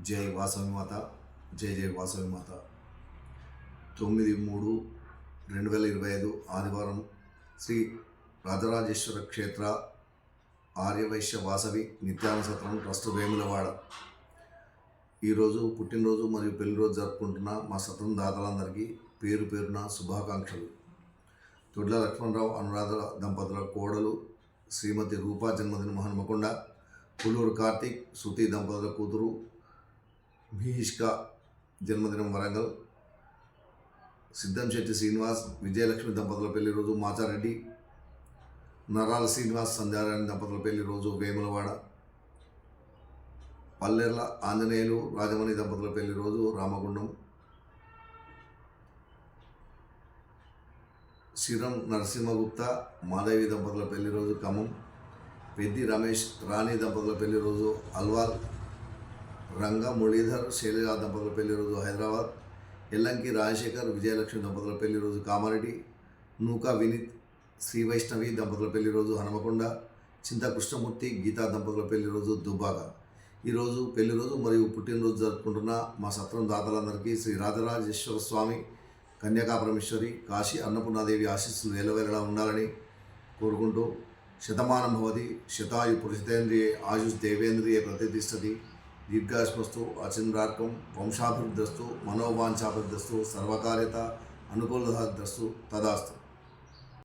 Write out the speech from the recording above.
జై వాసవి మాత, జై జై వాసవి మాత. 9/3/2025 ఆదివారం శ్రీ రాజరాజేశ్వర క్షేత్ర ఆర్యవైశ్య వాసవి నిత్యాన సత్రం ట్రస్ట్ వేములవాడ. ఈరోజు పుట్టినరోజు మరియు పెళ్లిరోజు జరుపుకుంటున్న మా సత్రం దాతలందరికీ పేరు పేరున శుభాకాంక్షలు. తొడ్ల లక్ష్మణరావు అనురాధ దంపతుల కోడలు శ్రీమతి రూపా జన్మదినం హనుమకొండ. పులూరు కార్తీక్ శృతి దంపతుల కూతురు మిహిష్క జన్మదినం వరంగల్. సిద్ధంశెట్టి శ్రీనివాస్ విజయలక్ష్మి దంపతుల పెళ్లి రోజు మాచారెడ్డి. నరాల శ్రీనివాస్ సంధ్యారాణి దంపతుల పెళ్లి రోజు వేములవాడ. పల్లెర్ల ఆంజనేయులు రాజమణి దంపతుల పెళ్లి రోజు రామగుండం. శ్రీరం నరసింహగుప్త మాధవి దంపతుల పెళ్లి రోజు ఖమ్మం. పెద్ది రమేష్ రాణి దంపతుల పెళ్లి రోజు అల్వాల్. రంగ మురళీధర్ శైలజా దంపతుల పెళ్లి రోజు హైదరాబాద్. ఎల్లంకి రాజశేఖర్ విజయలక్ష్మి దంపతుల పెళ్లి రోజు కామారెడ్డి. నూకా వినీత్ శ్రీ వైష్ణవి దంపతుల పెళ్లి రోజు హనుమకొండ. చింత కృష్ణమూర్తి గీతా దంపతుల పెళ్లి రోజు దుబ్బాక. ఈరోజు పెళ్లి రోజు మరియు పుట్టినరోజు జరుపుకుంటున్న మా సత్రం దాతలందరికీ శ్రీ రాజరాజేశ్వర స్వామి, కన్యకాపరమేశ్వరి, కాశీ అన్నపూర్ణాదేవి ఆశీస్సులు వేలవేళలా ఉండాలని కోరుకుంటూ శతమానం భవతి శతాయు పురుషితేంద్రియే ఆయుష్ దేవేంద్రియే ప్రతిష్టతి దీర్ఘాయుష్మస్తు అచింద్రార్కం వంశాభివృద్ధిస్తు మనోవాంఛాభివృద్ధిస్తు సర్వకార్యత అనుకూలతస్తు తదాస్తు.